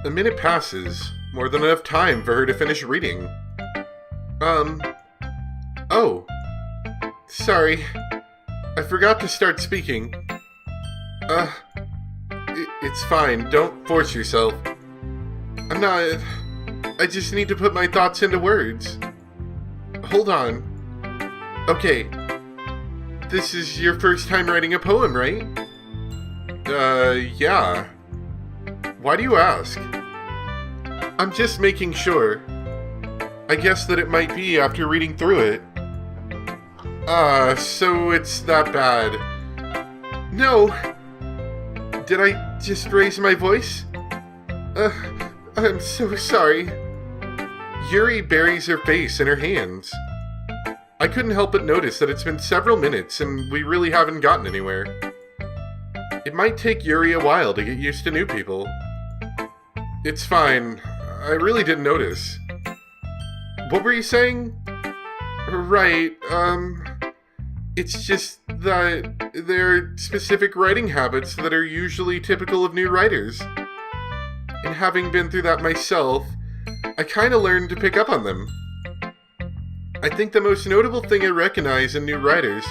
A minute passes, more than enough time for her to finish reading. Oh. Sorry. I forgot to start speaking. It's fine. Don't force yourself. I'm not... I just need to put my thoughts into words. Hold on. Okay. This is your first time writing a poem, right? Yeah. Why do you ask? I'm just making sure. I guess that it might be after reading through it. So it's that bad. No! Did I just raise my voice? I'm so sorry. Yuri buries her face in her hands. I couldn't help but notice that it's been several minutes and we really haven't gotten anywhere. It might take Yuri a while to get used to new people. It's fine. I really didn't notice. What were you saying? Right, it's just that there are specific writing habits that are usually typical of new writers. And having been through that myself, I kinda learned to pick up on them. I think the most notable thing I recognize in new writers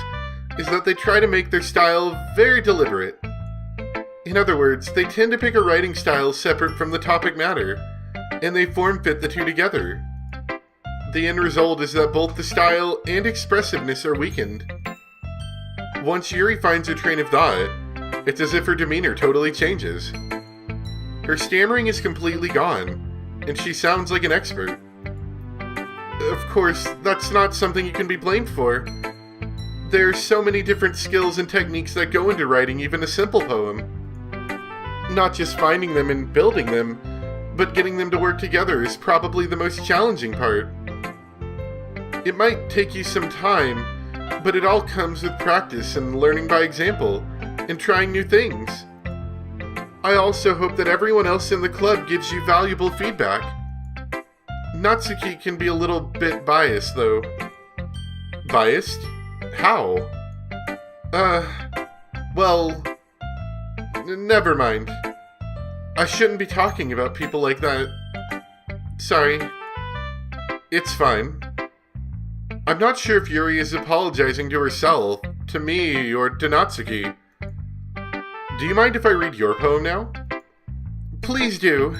is that they try to make their style very deliberate. In other words, they tend to pick a writing style separate from the topic matter, and they form-fit the two together. The end result is that both the style and expressiveness are weakened. Once Yuri finds her train of thought, it's as if her demeanor totally changes. Her stammering is completely gone, and she sounds like an expert. Of course, that's not something you can be blamed for. There are so many different skills and techniques that go into writing even a simple poem. Not just finding them and building them, but getting them to work together is probably the most challenging part. It might take you some time, but it all comes with practice and learning by example, and trying new things. I also hope that everyone else in the club gives you valuable feedback. Natsuki can be a little bit biased, though. Biased? How? Well... Never mind. I shouldn't be talking about people like that. Sorry. It's fine. I'm not sure if Yuri is apologizing to herself, to me, or to Natsuki. Do you mind if I read your poem now? Please do.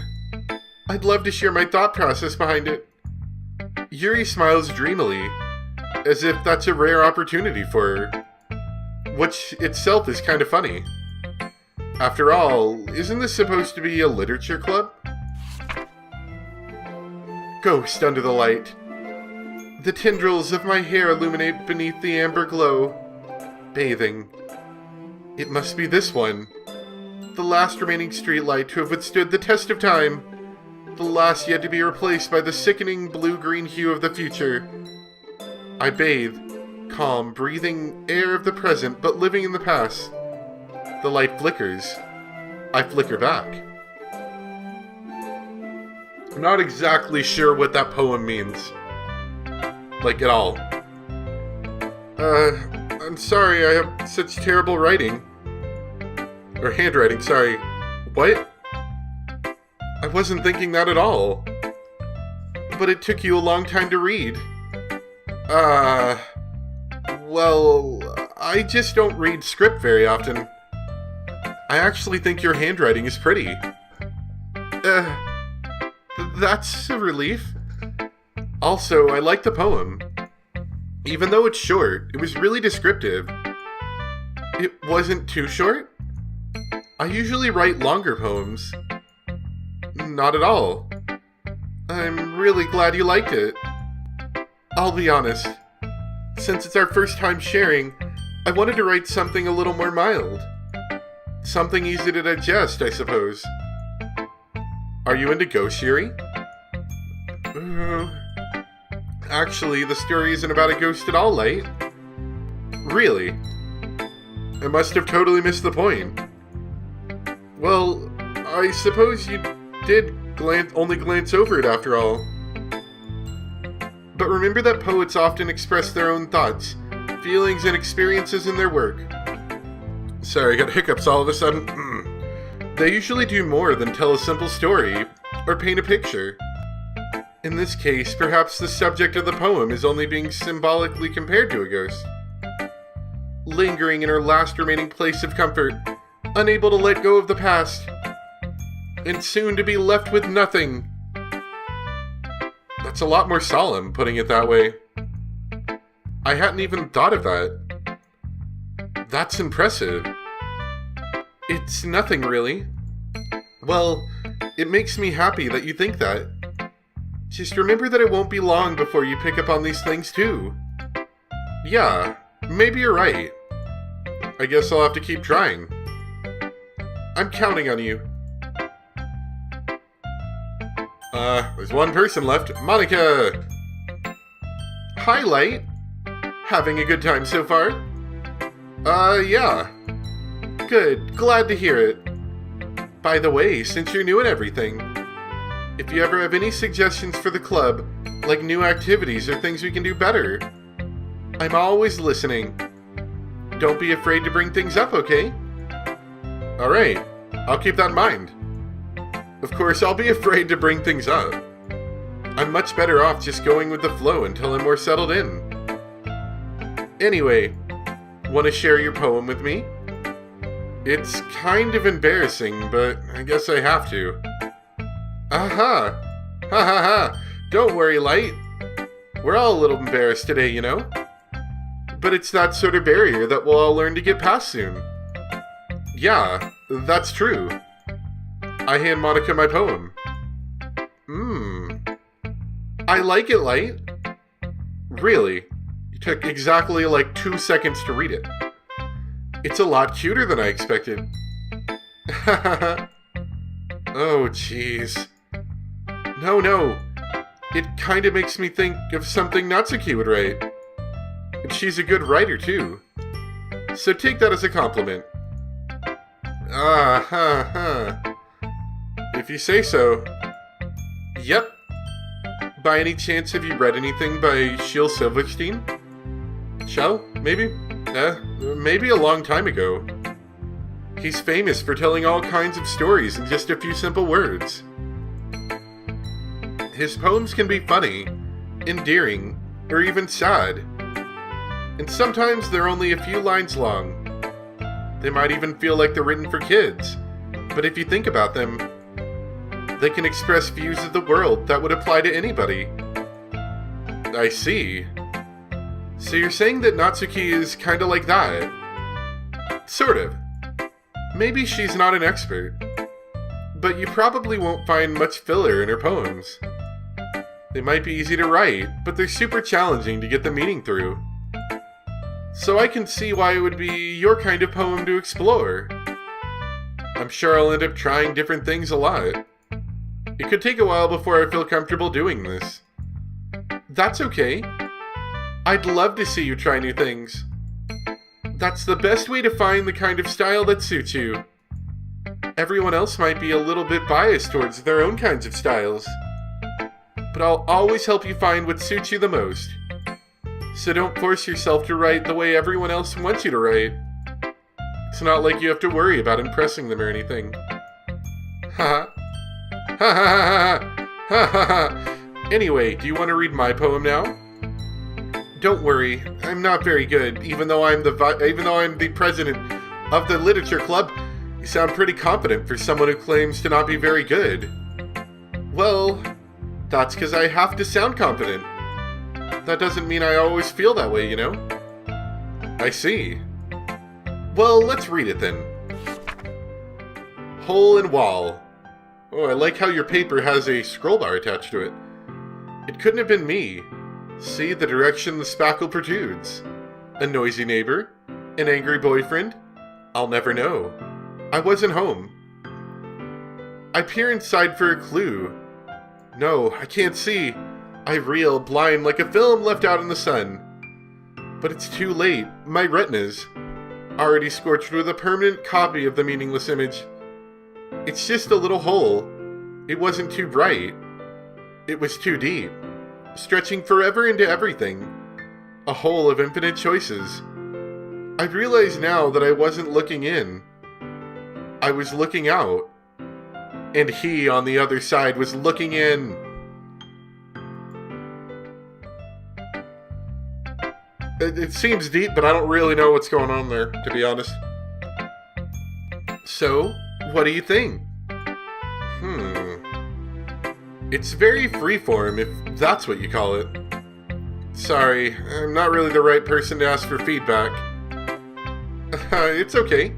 I'd love to share my thought process behind it. Yuri smiles dreamily, as if that's a rare opportunity for her, which itself is kind of funny. After all, isn't this supposed to be a literature club? Ghost under the light. The tendrils of my hair illuminate beneath the amber glow. Bathing. It must be this one. The last remaining streetlight to have withstood the test of time. The last yet to be replaced by the sickening blue-green hue of the future. I bathe, calm, breathing air of the present, but living in the past. The light flickers. I flicker back. I'm not exactly sure what that poem means. Like, at all. I'm sorry, I have such terrible writing. Or handwriting, sorry. What? I wasn't thinking that at all. But it took you a long time to read. Well, I just don't read script very often. I actually think your handwriting is pretty. That's a relief. Also, I like the poem. Even though it's short, it was really descriptive. It wasn't too short? I usually write longer poems. Not at all. I'm really glad you liked it. I'll be honest. Since it's our first time sharing, I wanted to write something a little more mild. Something easy to digest, I suppose. Are you into ghosts, Yuri? Actually, the story isn't about a ghost at all, Light. Really? I must have totally missed the point. Well, I suppose you did only glance over it after all. But remember that poets often express their own thoughts, feelings, and experiences in their work. Sorry, I got hiccups all of a sudden. They usually do more than tell a simple story, or paint a picture. In this case, perhaps the subject of the poem is only being symbolically compared to a ghost. Lingering in her last remaining place of comfort, unable to let go of the past, and soon to be left with nothing. That's a lot more solemn, putting it that way. I hadn't even thought of that. That's impressive. It's nothing, really. Well, it makes me happy that you think that. Just remember that it won't be long before you pick up on these things, too. Yeah, maybe you're right. I guess I'll have to keep trying. I'm counting on you. There's one person left. Monica! Hi, Light. Having a good time so far? Yeah. Good. Glad to hear it. By the way, since you're new at everything, if you ever have any suggestions for the club, like new activities or things we can do better, I'm always listening. Don't be afraid to bring things up, okay? Alright, I'll keep that in mind. Of course, I'll be afraid to bring things up. I'm much better off just going with the flow until I'm more settled in. Anyway, want to share your poem with me? It's kind of embarrassing, but I guess I have to. Aha! Ha ha ha! Don't worry, Light. We're all a little embarrassed today, you know? But it's that sort of barrier that we'll all learn to get past soon. Yeah, that's true. I hand Monica my poem. I like it, Light. Really? You took exactly like 2 seconds to read it. It's a lot cuter than I expected. Oh, jeez. No. It kind of makes me think of something Natsuki would write. And she's a good writer, too. So take that as a compliment. If you say so. Yep. By any chance, have you read anything by Shel Silverstein? Shel, maybe? Maybe a long time ago. He's famous for telling all kinds of stories in just a few simple words. His poems can be funny, endearing, or even sad. And sometimes they're only a few lines long. They might even feel like they're written for kids, but if you think about them, they can express views of the world that would apply to anybody. I see. So you're saying that Natsuki is kinda like that? Sort of. Maybe she's not an expert, but you probably won't find much filler in her poems. They might be easy to write, but they're super challenging to get the meaning through. So I can see why it would be your kind of poem to explore. I'm sure I'll end up trying different things a lot. It could take a while before I feel comfortable doing this. That's okay. I'd love to see you try new things. That's the best way to find the kind of style that suits you. Everyone else might be a little bit biased towards their own kinds of styles. But I'll always help you find what suits you the most. So don't force yourself to write the way everyone else wants you to write. It's not like you have to worry about impressing them or anything. Ha ha ha ha ha. Anyway, do you want to read my poem now? Don't worry, I'm not very good. Even though I'm the president of the literature club, you sound pretty confident for someone who claims to not be very good. Well, that's because I have to sound confident. That doesn't mean I always feel that way, you know? I see. Well, let's read it then. Hole in wall. Oh, I like how your paper has a scroll bar attached to it. It couldn't have been me. See the direction the spackle protrudes. A noisy neighbor? An angry boyfriend? I'll never know. I wasn't home. I peer inside for a clue. No, I can't see. I reel, blind like a film left out in the sun. But it's too late. My retinas, already scorched with a permanent copy of the meaningless image. It's just a little hole. It wasn't too bright. It was too deep, stretching forever into everything. A hole of infinite choices. I realize now that I wasn't looking in. I was looking out. and he on the other side was looking in. It seems deep, but I don't really know what's going on there, to be honest. So, what do you think? It's very freeform, if that's what you call it. Sorry, I'm not really the right person to ask for feedback. It's okay.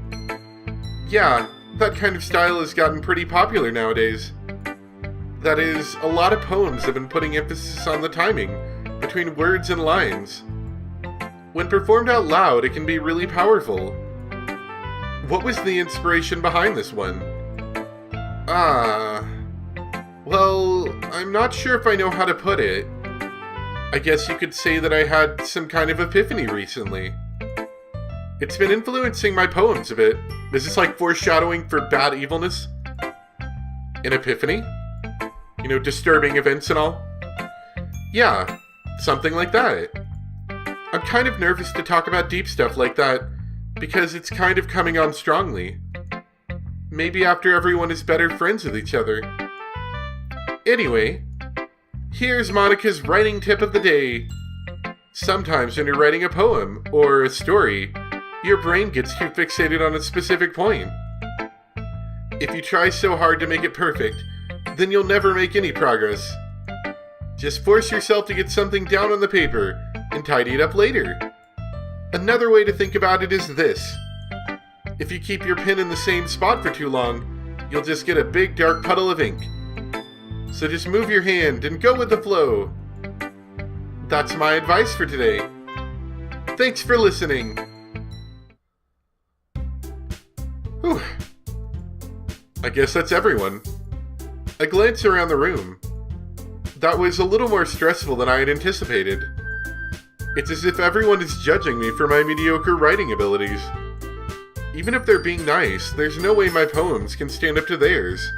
Yeah, that kind of style has gotten pretty popular nowadays. That is, a lot of poems have been putting emphasis on the timing between words and lines. When performed out loud, it can be really powerful. What was the inspiration behind this one? Well, I'm not sure if I know how to put it. I guess you could say that I had some kind of epiphany recently. It's been influencing my poems a bit. Is this like foreshadowing for bad evilness? An epiphany? You know, disturbing events and all? Yeah, something like that. I'm kind of nervous to talk about deep stuff like that, because it's kind of coming on strongly. Maybe after everyone is better friends with each other. Anyway, here's Monica's writing tip of the day. Sometimes when you're writing a poem, or a story, your brain gets too fixated on a specific point. If you try so hard to make it perfect, then you'll never make any progress. Just force yourself to get something down on the paper, and tidy it up later. Another way to think about it is this. If you keep your pen in the same spot for too long, you'll just get a big dark puddle of ink. So just move your hand and go with the flow. That's my advice for today. Thanks for listening. Whew. I guess that's everyone. I glance around the room. That was a little more stressful than I had anticipated. It's as if everyone is judging me for my mediocre writing abilities. Even if they're being nice, there's no way my poems can stand up to theirs.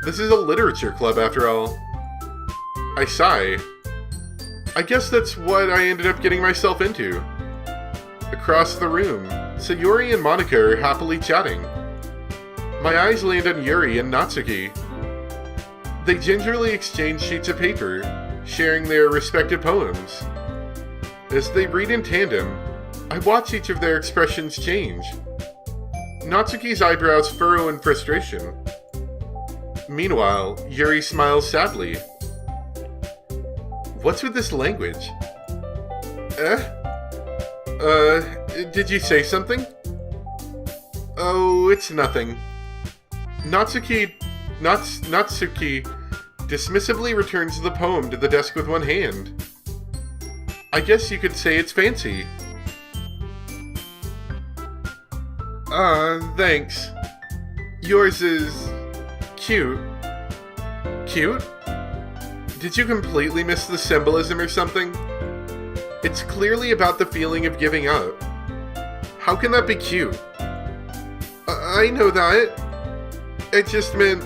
This is a literature club after all. I sigh. I guess that's what I ended up getting myself into. Across the room, Sayori and Monica are happily chatting. My eyes land on Yuri and Natsuki. They gingerly exchange sheets of paper, sharing their respective poems. As they read in tandem, I watch each of their expressions change. Natsuki's eyebrows furrow in frustration. Meanwhile, Yuri smiles sadly. What's with this language? Did you say something? Oh, it's nothing. Natsuki dismissively returns the poem to the desk with one hand. I guess you could say it's fancy. Thanks. Yours is cute. Cute? Did you completely miss the symbolism or something? It's clearly about the feeling of giving up. How can that be cute? I know that. It just meant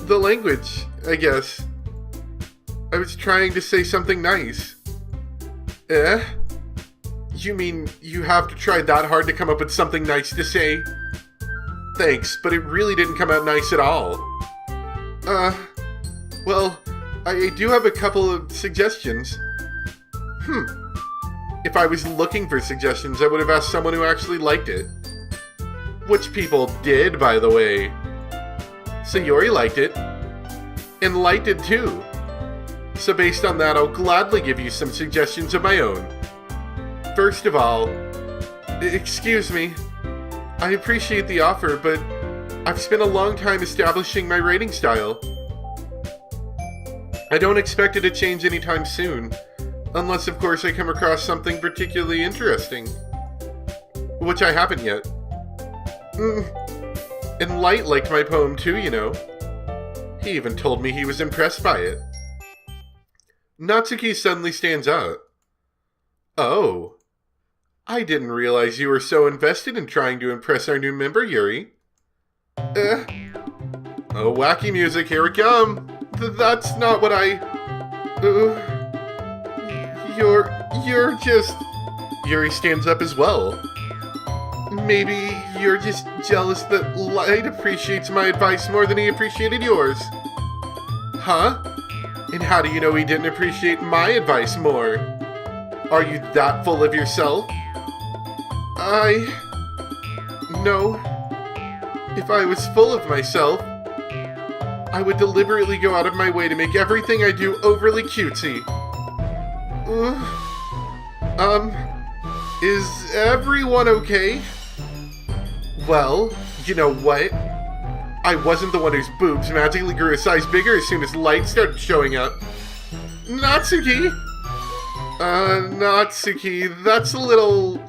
the language, I guess. I was trying to say something nice. You mean you have to try that hard to come up with something nice to say? Thanks, but it really didn't come out nice at all. Well, I do have a couple of suggestions. If I was looking for suggestions, I would have asked someone who actually liked it. Which people did, by the way. Sayori liked it. And liked it too. So based on that, I'll gladly give you some suggestions of my own. First of all, excuse me. I appreciate the offer, but I've spent a long time establishing my writing style. I don't expect it to change anytime soon, unless of course I come across something particularly interesting. Which I haven't yet. And Light liked my poem too, you know. He even told me he was impressed by it. Natsuki suddenly stands up. Oh. I didn't realize you were so invested in trying to impress our new member, Yuri. Oh, wacky music, here it come. That's not what I... You're just... Yuri stands up as well. Maybe you're just jealous that Light appreciates my advice more than he appreciated yours. Huh? And how do you know he didn't appreciate my advice more? Are you that full of yourself? No. If I was full of myself, I would deliberately go out of my way to make everything I do overly cutesy. Is everyone okay? Well, you know what? I wasn't the one whose boobs magically grew a size bigger as soon as Light started showing up. Natsuki! Natsuki, that's a little...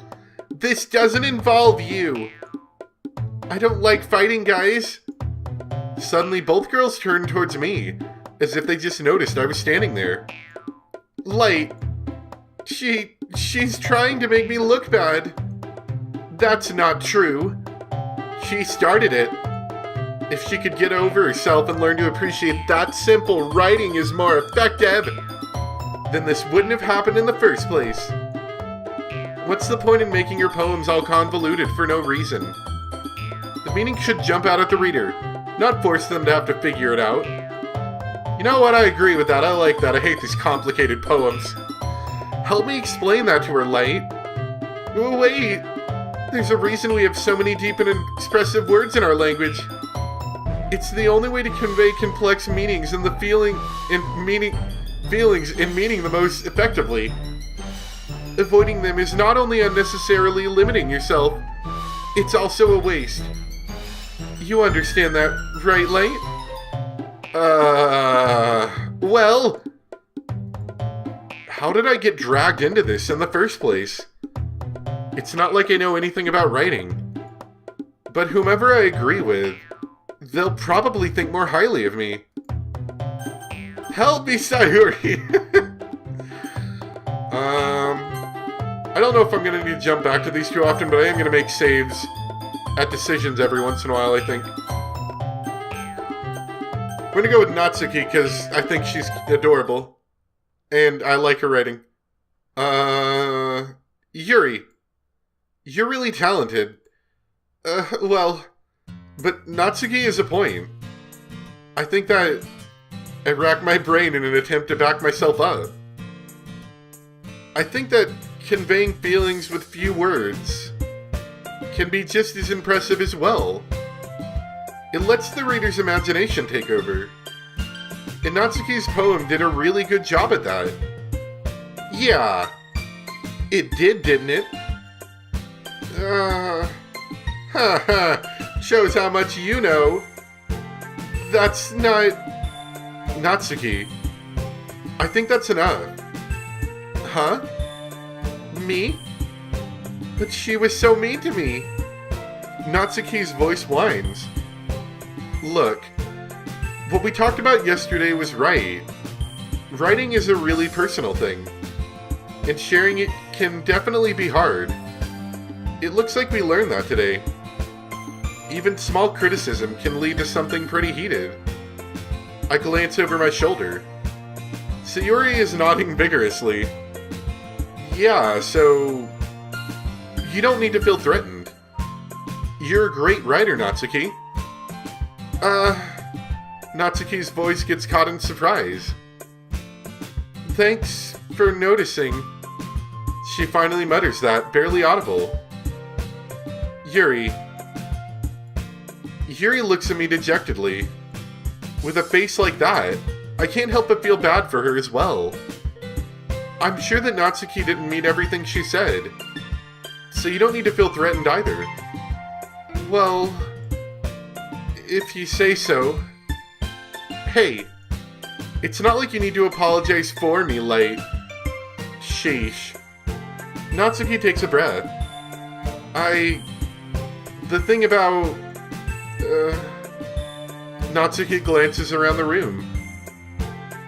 This doesn't involve you. I don't like fighting, guys. Suddenly, both girls turned towards me, as if they just noticed I was standing there. Light, she's trying to make me look bad. That's not true. She started it. If she could get over herself and learn to appreciate that simple writing is more effective, then this wouldn't have happened in the first place. What's the point in making your poems all convoluted for no reason? The meaning should jump out at the reader, not force them to have to figure it out. You know what? I agree with that. I like that. I hate these complicated poems. Help me explain that to her, Light. Oh, wait. There's a reason we have so many deep and expressive words in our language. It's the only way to convey complex meanings and feelings in meaning the most effectively. Avoiding them is not only unnecessarily limiting yourself, it's also a waste. You understand that, right, Light? Well... How did I get dragged into this in the first place? It's not like I know anything about writing. But whomever I agree with, they'll probably think more highly of me. Help me, Sayuri! I don't know if I'm going to need to jump back to these too often, but I am going to make saves at decisions every once in a while, I think. I'm going to go with Natsuki, because I think she's adorable. And I like her writing. Yuri. You're really talented. Well, but Natsuki is a point. I think that I racked my brain in an attempt to back myself up. I think that conveying feelings with few words can be just as impressive as well. It lets the reader's imagination take over. And Natsuki's poem did a really good job at that. Yeah, it did, didn't it? Shows how much you know. That's not... Natsuki, I think that's enough. Huh? Me? But she was so mean to me. Natsuki's voice whines. Look, what we talked about yesterday was right. Writing is a really personal thing, and sharing it can definitely be hard. It looks like we learned that today. Even small criticism can lead to something pretty heated. I glance over my shoulder. Sayuri is nodding vigorously. Yeah, so... You don't need to feel threatened. You're a great writer, Natsuki. Natsuki's voice gets caught in surprise. Thanks for noticing. She finally mutters that, barely audible. Yuri. Yuri looks at me dejectedly. With a face like that, I can't help but feel bad for her as well. I'm sure that Natsuki didn't mean everything she said, so you don't need to feel threatened either. Well, if you say so. Hey, it's not like you need to apologize for me, Light. Sheesh. Natsuki takes a breath. The thing about... Natsuki glances around the room.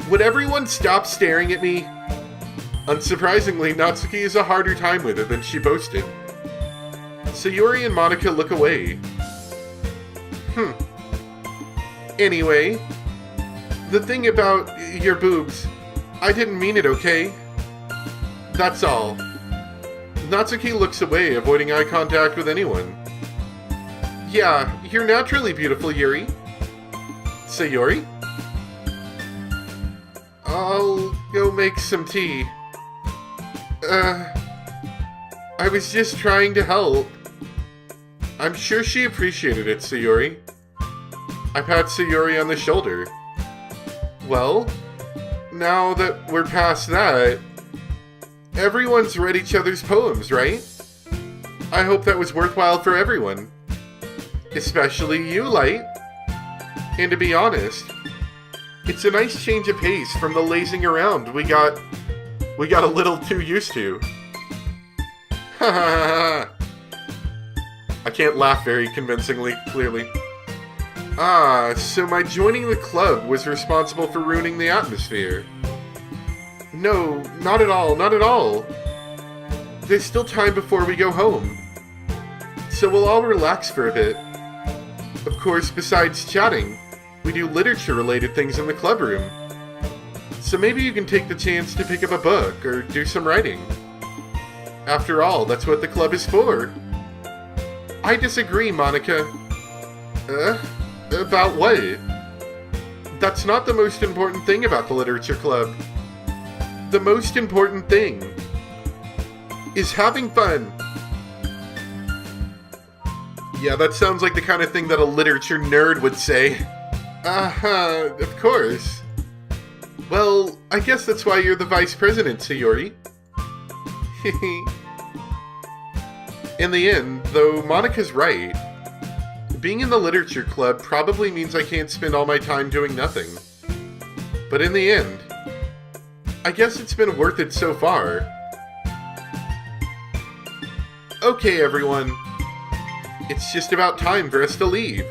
Would everyone stop staring at me? Unsurprisingly, Natsuki is a harder time with it than she boasted. Sayuri and Monica look away. Anyway, the thing about your boobs, I didn't mean it, okay? That's all. Natsuki looks away, avoiding eye contact with anyone. Yeah, you're naturally beautiful, Yuri. Sayori? I'll go make some tea. I was just trying to help. I'm sure she appreciated it, Sayori. I pat Sayori on the shoulder. Well, now that we're past that, everyone's read each other's poems, right? I hope that was worthwhile for everyone. Especially you, Light. And to be honest, it's a nice change of pace from the lazing around we got a little too used to. Ha ha ha ha. I can't laugh very convincingly, clearly. Ah, so my joining the club was responsible for ruining the atmosphere. No, not at all, not at all. There's still time before we go home. So we'll all relax for a bit. Of course, besides chatting, we do literature-related things in the club room. So maybe you can take the chance to pick up a book or do some writing. After all, that's what the club is for. I disagree, Monica. About what? That's not the most important thing about the literature club. The most important thing is having fun. Yeah, that sounds like the kind of thing that a literature nerd would say. Of course. Well, I guess that's why you're the vice president, Sayori. In the end, though Monica's right, being in the literature club probably means I can't spend all my time doing nothing. But in the end, I guess it's been worth it so far. Okay, everyone. It's just about time for us to leave.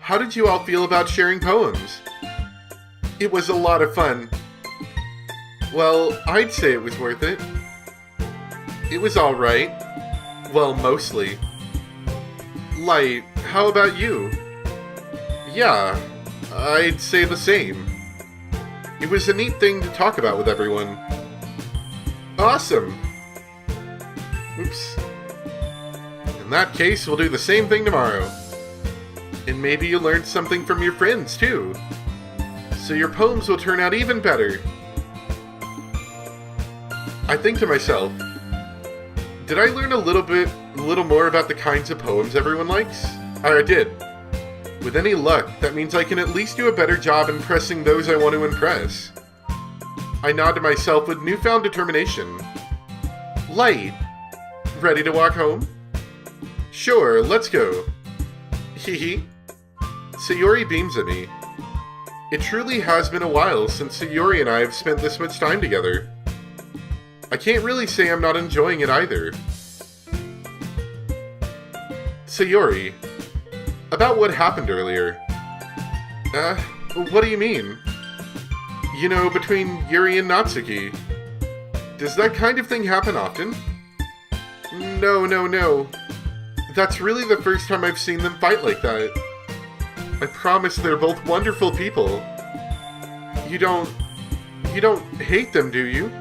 How did you all feel about sharing poems? It was a lot of fun. Well, I'd say it was worth it. It was alright. Well, mostly. Light, how about you? Yeah, I'd say the same. It was a neat thing to talk about with everyone. Awesome! Oops. In that case, we'll do the same thing tomorrow. And maybe you learned something from your friends, too. So your poems will turn out even better. I think to myself, did I learn a little more about the kinds of poems everyone likes? I did. With any luck, that means I can at least do a better job impressing those I want to impress. I nod to myself with newfound determination. Light, ready to walk home? Sure, let's go. Hehe. Sayori beams at me. It truly has been a while since Sayori and I have spent this much time together. I can't really say I'm not enjoying it either. Sayori, about what happened earlier. What do you mean? You know, between Yuri and Natsuki. Does that kind of thing happen often? No. That's really the first time I've seen them fight like that. I promise they're both wonderful people. You don't hate them, do you?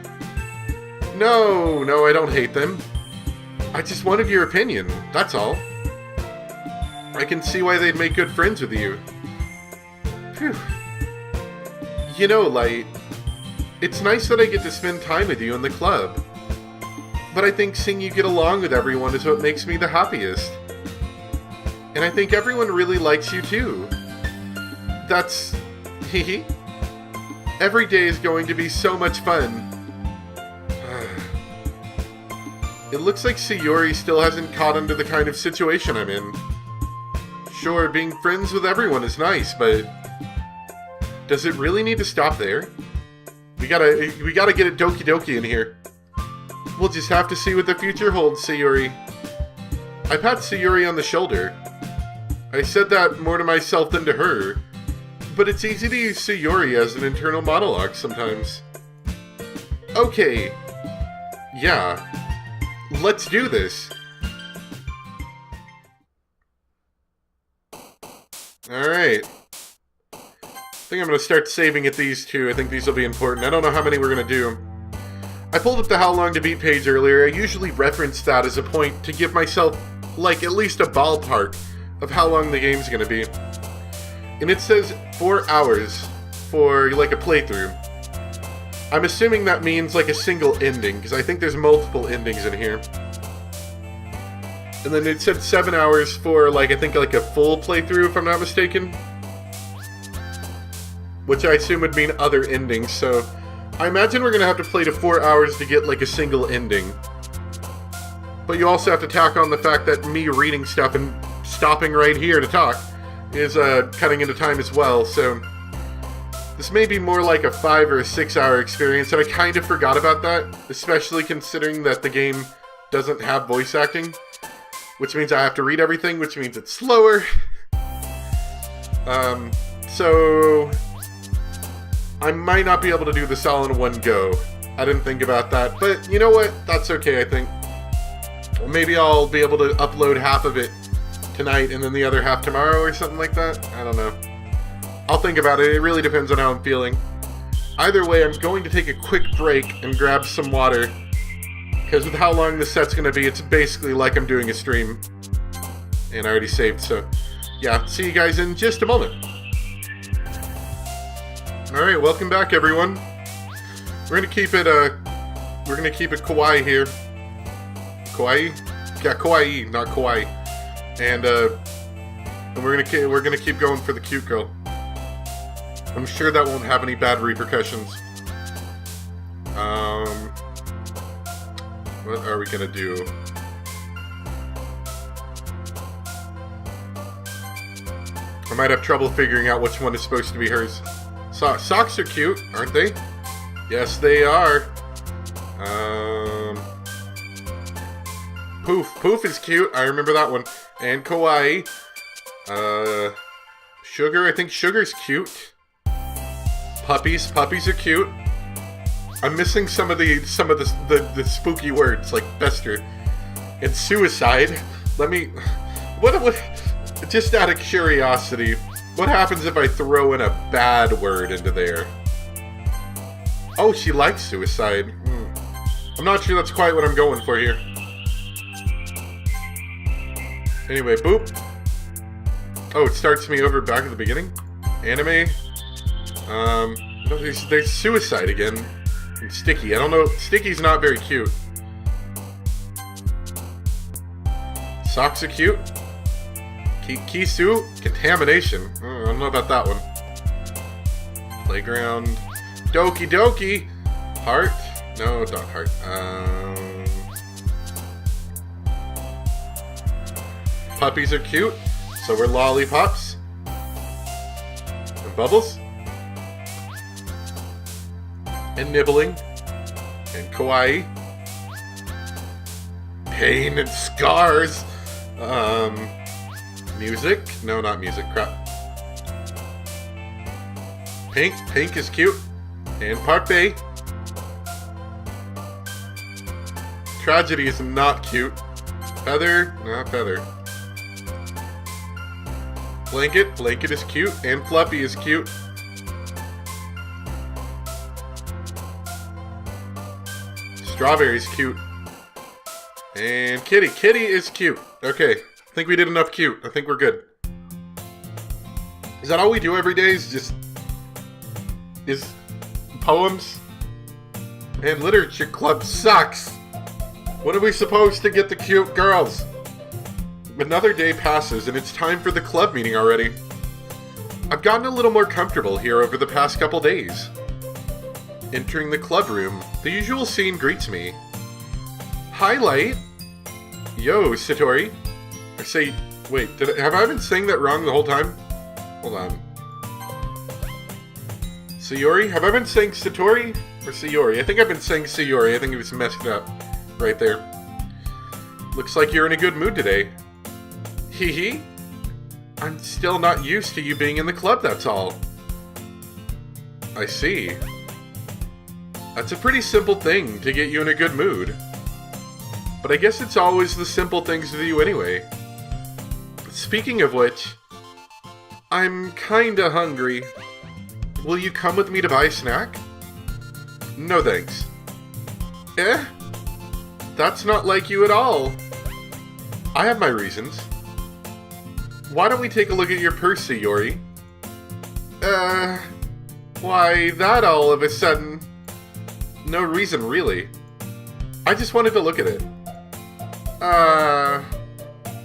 No, I don't hate them. I just wanted your opinion, that's all. I can see why they'd make good friends with you. Phew. You know, Light, it's nice that I get to spend time with you in the club. But I think seeing you get along with everyone is what makes me the happiest. And I think everyone really likes you too. That's... hehe. Every day is going to be so much fun. It looks like Sayori still hasn't caught on to the kind of situation I'm in. Sure, being friends with everyone is nice, but... does it really need to stop there? We gotta get a Doki Doki in here. We'll just have to see what the future holds, Sayori. I pat Sayori on the shoulder. I said that more to myself than to her, but it's easy to use Sayori as an internal monologue sometimes. Okay. Yeah. Let's do this. Alright. I think I'm going to start saving at these two. I think these will be important. I don't know how many we're going to do. I pulled up the How Long to Beat page earlier. I usually reference that as a point to give myself, like, at least a ballpark of how long the game's gonna be. And it says 4 hours for like a playthrough. I'm assuming that means like a single ending, because I think there's multiple endings in here. And then it said 7 hours for like, I think like a full playthrough, if I'm not mistaken. Which I assume would mean other endings, so I imagine we're gonna have to play to 4 hours to get like a single ending. But you also have to tack on the fact that me reading stuff and stopping right here to talk is cutting into time as well, so this may be more like a 5 or 6 hour experience, and I kind of forgot about that, especially considering that the game doesn't have voice acting, which means I have to read everything, which means it's slower. So I might not be able to do this all in one go. I didn't think about that, but you know what? That's okay, I think. Maybe I'll be able to upload half of it tonight and then the other half tomorrow or something like that. I don't know. I'll think about it. It really depends on how I'm feeling. Either way, I'm going to take a quick break and grab some water, because with how long this set's going to be, it's basically like I'm doing a stream. And I already saved, so yeah, see you guys in just a moment. Alright, welcome back everyone. We're gonna keep it kawaii here. Kawaii? Yeah, kawaii, not kawaii. And we're gonna keep going for the cute girl. I'm sure that won't have any bad repercussions. What are we gonna do? I might have trouble figuring out which one is supposed to be hers. Socks are cute, aren't they? Yes, they are. Poof is cute. I remember that one. And kawaii. Sugar. I think Sugar's cute. Puppies are cute. I'm missing some of the spooky words like Bester and suicide. Let me. What? Just out of curiosity, what happens if I throw in a bad word into there? Oh, she likes suicide. I'm not sure that's quite what I'm going for here. Anyway, boop. Oh, it starts me over back at the beginning. Anime. There's suicide again. And Sticky. I don't know. Sticky's not very cute. Socks are cute. Kisu. Contamination. I don't know about that one. Playground. Doki Doki. Heart. No, not heart. Puppies are cute. So we're lollipops. And bubbles. And nibbling. And kawaii. Pain and scars. Music. No, not music. Crap. Pink. Pink is cute. And Park Bay. Tragedy is not cute. Feather. Not feather. Blanket. Blanket is cute. And Fluffy is cute. Strawberry's cute. And Kitty. Kitty is cute. Okay. I think we did enough cute. I think we're good. Is that all we do every day? Is poems? And literature club sucks. When are we supposed to get the cute girls? Another day passes and it's time for the club meeting already. I've gotten a little more comfortable here over the past couple days. Entering the club room, the usual scene greets me. Highlight. Yo, Satori. I say, wait, have I been saying that wrong the whole time? Hold on. Sayori? Have I been saying Satori or Sayori? I think I've been saying Sayori. I think it was messed up right there. Looks like you're in a good mood today. Hee hee. I'm still not used to you being in the club, that's all. I see. That's a pretty simple thing to get you in a good mood. But I guess it's always the simple things with you anyway. Speaking of which, I'm kinda hungry. Will you come with me to buy a snack? No thanks. Eh? That's not like you at all. I have my reasons. why don't we take a look at your purse, Sayori? Why that all of a sudden? No reason, really. I just wanted to look at it.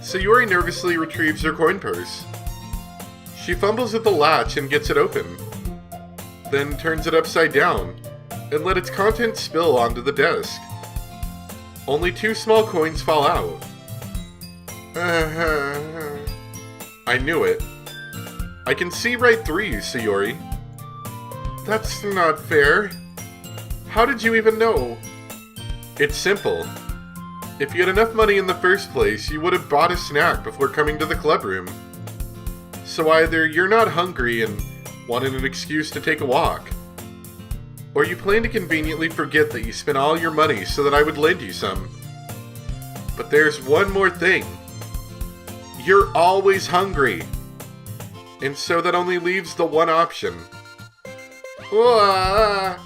Sayori nervously retrieves her coin purse. She fumbles at the latch and gets it open, then turns it upside down and let its contents spill onto the desk. Only 2 small coins fall out. I knew it. I can see right through you, Sayori. That's not fair. How did you even know? It's simple. If you had enough money in the first place, you would have bought a snack before coming to the club room. So either you're not hungry and wanted an excuse to take a walk, or you plan to conveniently forget that you spent all your money so that I would lend you some. But there's one more thing. You're always hungry. And so that only leaves the one option. I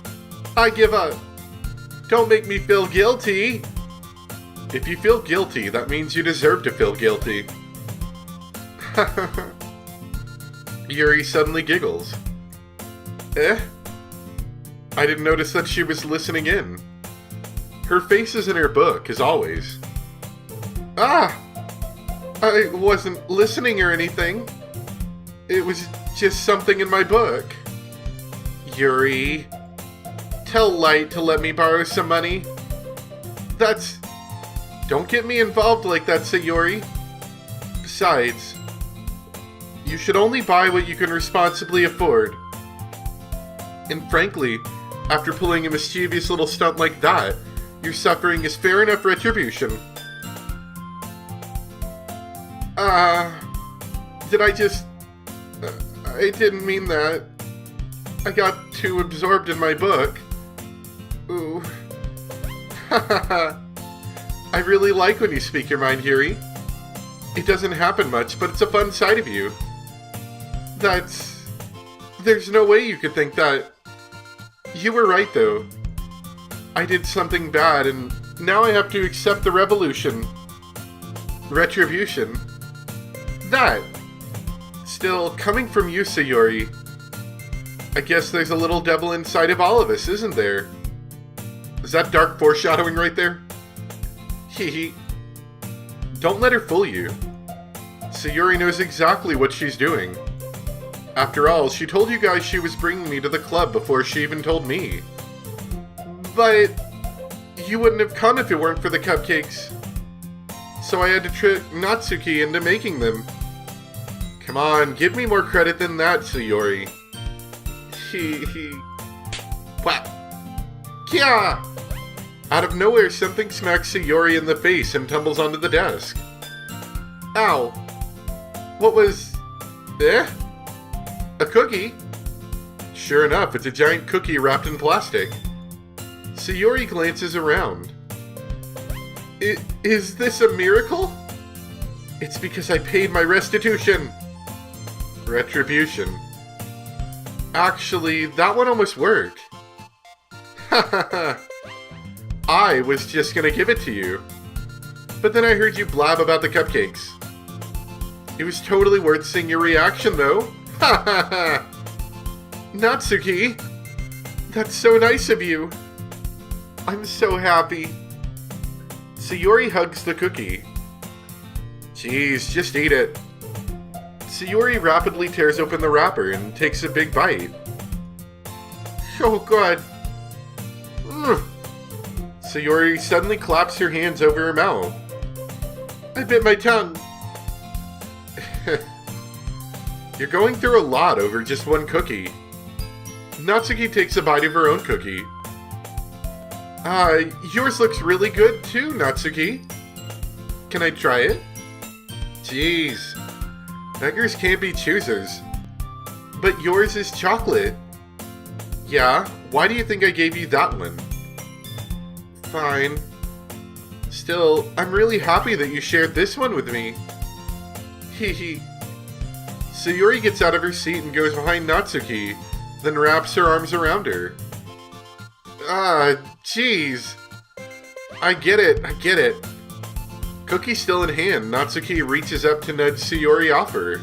give up. Don't make me feel guilty. If you feel guilty, that means you deserve to feel guilty. Yuri suddenly giggles. I didn't notice that she was listening in. Her face is in her book, as always. I wasn't listening or anything. It was just something in my book. Yuri, tell Light to let me borrow some money. Don't get me involved like that, Sayori. Besides, you should only buy what you can responsibly afford. And frankly, after pulling a mischievous little stunt like that, your suffering is fair enough retribution. I didn't mean that. I got too absorbed in my book. Ooh. I really like when you speak your mind, Yuri. It doesn't happen much, but it's a fun side of you. There's no way you could think that. You were right, though. I did something bad, and now I have to accept the revolution. Retribution. That. Still, coming from you, Sayori, I guess there's a little devil inside of all of us, isn't there? Is that dark foreshadowing right there? Hee. Don't let her fool you. Sayori knows exactly what she's doing. After all, she told you guys she was bringing me to the club before she even told me. But you wouldn't have come if it weren't for the cupcakes. So I had to trick Natsuki into making them. Come on, give me more credit than that, Sayori. Hee. Whap! Kya! Out of nowhere, something smacks Sayori in the face and tumbles onto the desk. Ow! What was... A cookie? Sure enough, it's a giant cookie wrapped in plastic. Sayori glances around. Is this a miracle? It's because I paid my restitution. Retribution. Actually, that one almost worked. I was just gonna give it to you. But then I heard you blab about the cupcakes. It was totally worth seeing your reaction, though. Natsuki, that's so nice of you. I'm so happy. Sayori hugs the cookie. Jeez, just eat it. Sayori rapidly tears open the wrapper and takes a big bite. Oh god. Sayori suddenly claps her hands over her mouth. I bit my tongue. You're going through a lot over just one cookie. Natsuki takes a bite of her own cookie. Yours looks really good too, Natsuki. Can I try it? Jeez. Beggars can't be choosers. But yours is chocolate. Yeah, why do you think I gave you that one? Fine. Still, I'm really happy that you shared this one with me. Hee. Sayori gets out of her seat and goes behind Natsuki, then wraps her arms around her. Jeez. I get it. Cookie still in hand, Natsuki reaches up to nudge Sayori off her.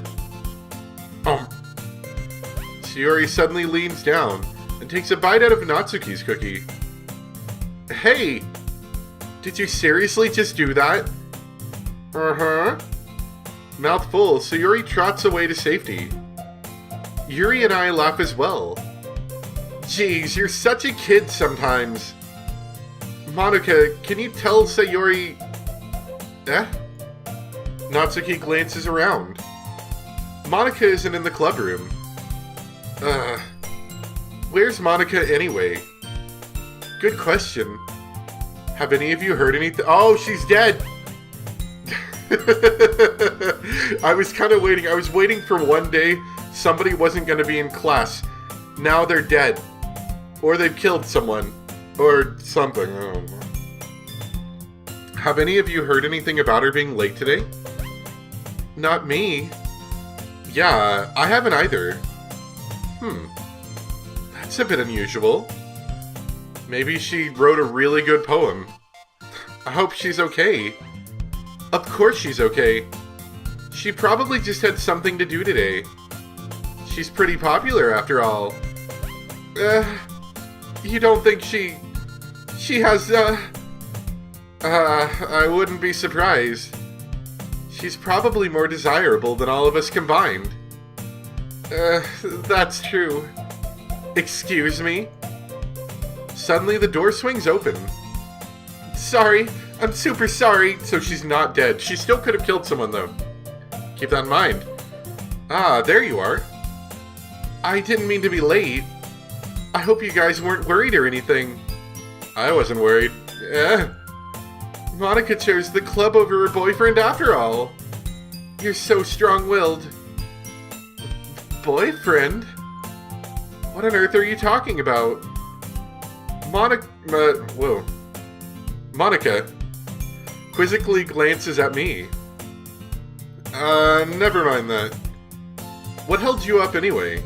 Sayori suddenly leans down and takes a bite out of Natsuki's cookie. Hey! Did you seriously just do that? Uh-huh. Mouth full, Sayori trots away to safety. Yuri and I laugh as well. Jeez, you're such a kid sometimes. Monica, can you tell Sayori... Natsuki glances around. Monica isn't in the clubroom. Where's Monica anyway? Good question. Have any of you heard anything? Oh, she's dead! I was kind of waiting. I was waiting for one day somebody wasn't going to be in class. Now they're dead. Or they've killed someone. Or something. I don't know. Have any of you heard anything about her being late today? Not me. Yeah, I haven't either. That's a bit unusual. Maybe she wrote a really good poem. I hope she's okay. Of course she's okay. She probably just had something to do today. She's pretty popular after all. You don't think she has, I wouldn't be surprised. She's probably more desirable than all of us combined. That's true. Excuse me? Suddenly the door swings open. Sorry, I'm super sorry. So she's not dead. She still could have killed someone though. Keep that in mind. Ah, there you are. I didn't mean to be late. I hope you guys weren't worried or anything. I wasn't worried. Monica chose the club over her boyfriend after all. You're so strong-willed. Boyfriend? What on earth are you talking about? Monica quizzically glances at me. Never mind that. What held you up anyway?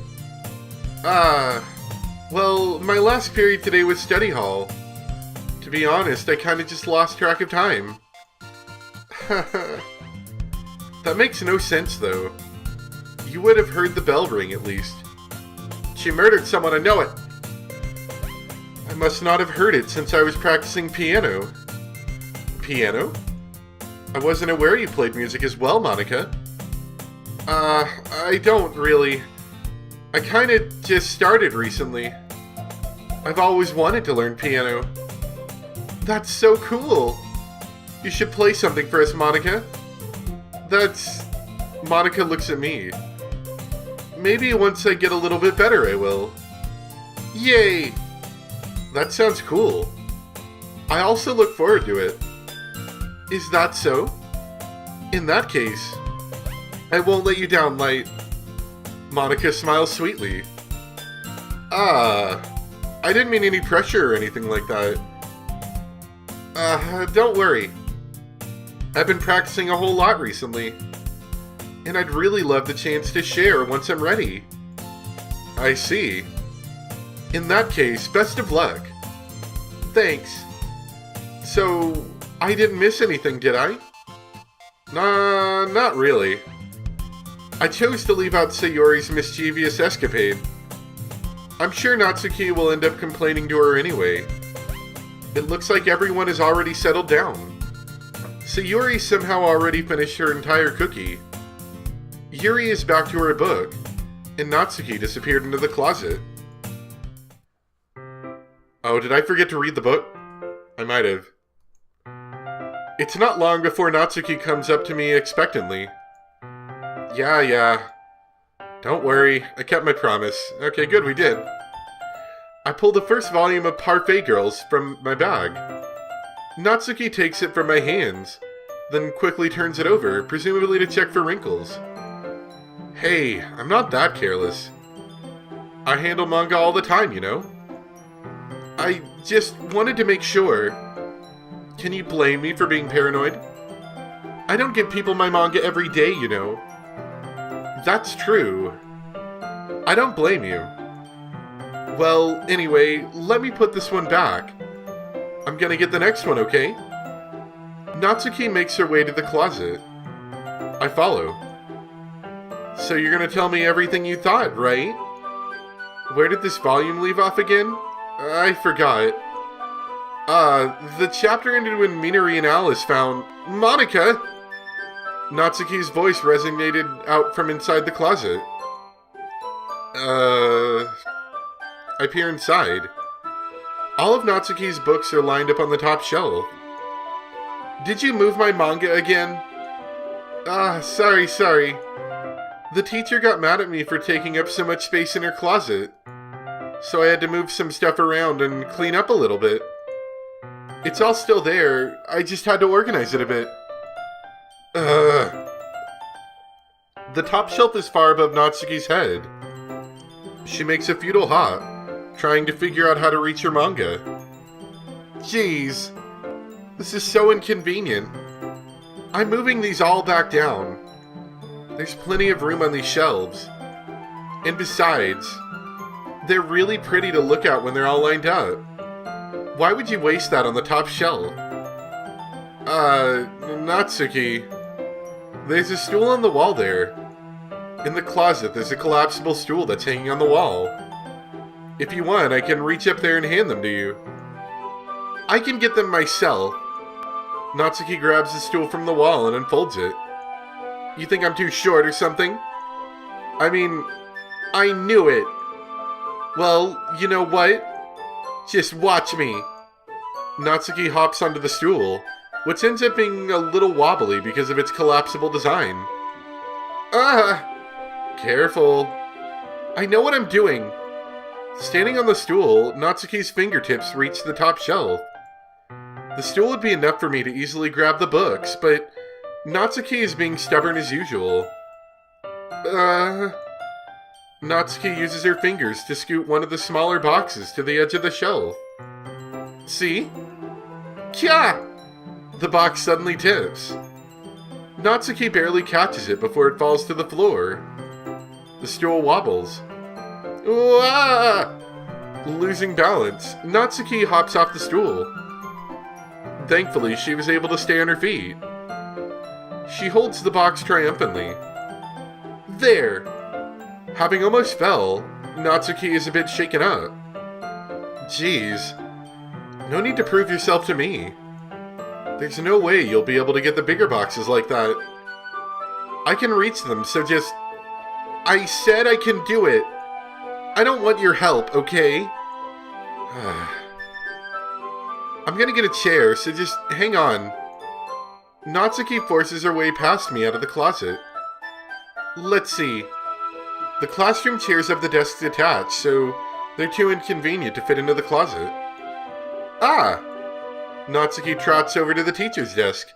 Well, my last period today was study hall. To be honest, I kinda just lost track of time. That makes no sense, though. You would have heard the bell ring, at least. She murdered someone, I know it! I must not have heard it since I was practicing piano. Piano? I wasn't aware you played music as well, Monica. I don't really. I kinda just started recently. I've always wanted to learn piano. That's so cool! You should play something for us, Monica. Monica looks at me. Maybe once I get a little bit better, I will. Yay! That sounds cool. I also look forward to it. Is that so? In that case, I won't let you down, Light. Monica smiles sweetly. I didn't mean any pressure or anything like that. Don't worry. I've been practicing a whole lot recently, and I'd really love the chance to share once I'm ready. I see. In that case, best of luck. Thanks. So, I didn't miss anything, did I? Nah, not really. I chose to leave out Sayori's mischievous escapade. I'm sure Natsuki will end up complaining to her anyway. It looks like everyone has already settled down. Sayori somehow already finished her entire cookie. Yuri is back to her book, and Natsuki disappeared into the closet. Oh, did I forget to read the book? I might have. It's not long before Natsuki comes up to me expectantly. Yeah. Don't worry, I kept my promise. Okay, good, we did. I pulled the first volume of Parfait Girls from my bag. Natsuki takes it from my hands, then quickly turns it over, presumably to check for wrinkles. Hey, I'm not that careless. I handle manga all the time, you know? I just wanted to make sure. Can you blame me for being paranoid? I don't give people my manga every day, you know. That's true. I don't blame you. Well, anyway, let me put this one back. I'm gonna get the next one, okay? Natsuki makes her way to the closet. I follow. So you're gonna tell me everything you thought, right? Where did this volume leave off again? I forgot. The chapter ended when Minori and Alice found... Monica! Natsuki's voice resonated out from inside the closet. I peer inside. All of Natsuki's books are lined up on the top shelf. Did you move my manga again? Sorry. The teacher got mad at me for taking up so much space in her closet. So I had to move some stuff around and clean up a little bit. It's all still there, I just had to organize it a bit. The top shelf is far above Natsuki's head. She makes a futile hop, trying to figure out how to reach her manga. Jeez, this is so inconvenient. I'm moving these all back down. There's plenty of room on these shelves. And besides, they're really pretty to look at when they're all lined up. Why would you waste that on the top shelf? Natsuki. There's a stool on the wall there. In the closet, there's a collapsible stool that's hanging on the wall. If you want, I can reach up there and hand them to you. I can get them myself. Natsuki grabs the stool from the wall and unfolds it. You think I'm too short or something? I mean, I knew it. Well, you know what? Just watch me. Natsuki hops onto the stool, which ends up being a little wobbly because of its collapsible design. Careful. I know what I'm doing. Standing on the stool, Natsuki's fingertips reach the top shelf. The stool would be enough for me to easily grab the books, but Natsuki is being stubborn as usual. Natsuki uses her fingers to scoot one of the smaller boxes to the edge of the shelf. See? Kya! The box suddenly tips. Natsuki barely catches it before it falls to the floor. The stool wobbles. Wah! Losing balance, Natsuki hops off the stool. Thankfully, she was able to stay on her feet. She holds the box triumphantly. There! Having almost fell, Natsuki is a bit shaken up. Jeez. No need to prove yourself to me. There's no way you'll be able to get the bigger boxes like that. I can reach them, so just... I said I can do it. I don't want your help, okay? I'm gonna get a chair, so just hang on. Natsuki forces her way past me out of the closet. Let's see. The classroom chairs have the desks attached, so they're too inconvenient to fit into the closet. Natsuki trots over to the teacher's desk,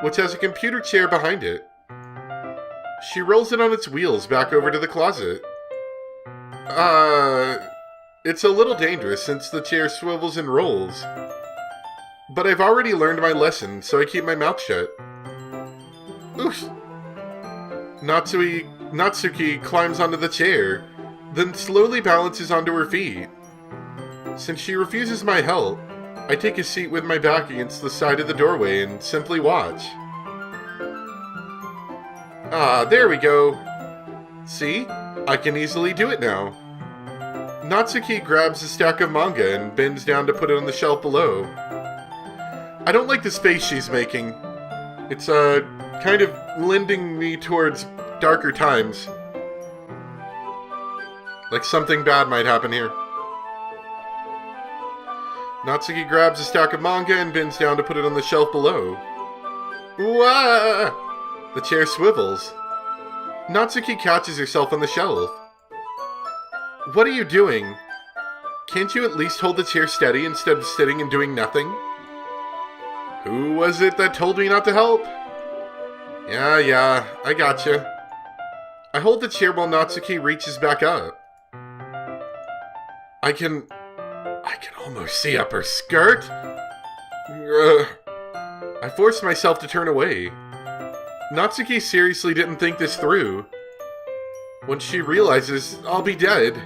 which has a computer chair behind it. She rolls it on its wheels back over to the closet. It's a little dangerous since the chair swivels and rolls. But I've already learned my lesson, so I keep my mouth shut. Oof. Natsuki climbs onto the chair, then slowly balances onto her feet. Since she refuses my help, I take a seat with my back against the side of the doorway and simply watch. There we go. See? I can easily do it now. Natsuki grabs a stack of manga and bends down to put it on the shelf below. I don't like the space she's making. It's, kind of lending me towards darker times. Like something bad might happen here. Natsuki grabs a stack of manga and bends down to put it on the shelf below. Wah! The chair swivels. Natsuki catches herself on the shelf. What are you doing? Can't you at least hold the chair steady instead of sitting and doing nothing? Who was it that told me not to help? Yeah, I gotcha. I hold the chair while Natsuki reaches back up. I can almost see up her skirt. I force myself to turn away. Natsuki seriously didn't think this through. When she realizes I'll be dead.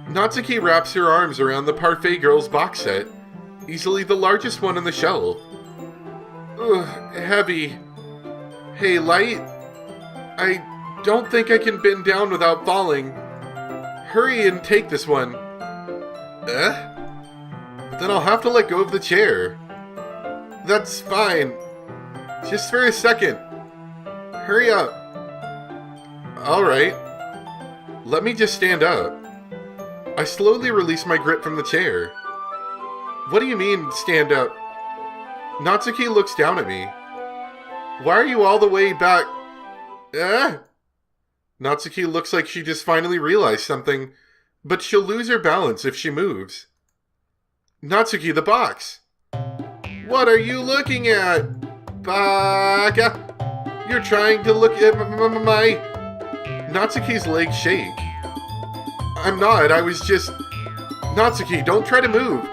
Natsuki wraps her arms around the Parfait Girls box set, easily the largest one on the shelf. Heavy. Hey, Light? I don't think I can bend down without falling. Hurry and take this one. Then I'll have to let go of the chair. That's fine. Just for a second. Hurry up. Alright. Let me just stand up. I slowly release my grip from the chair. What do you mean, stand up? Natsuki looks down at me. Why are you all the way back? Natsuki looks like she just finally realized something, but she'll lose her balance if she moves. Natsuki, the box! What are you looking at? Baka! You're trying to look at my... Natsuki's legs shake. I'm not, I was just... Natsuki, don't try to move.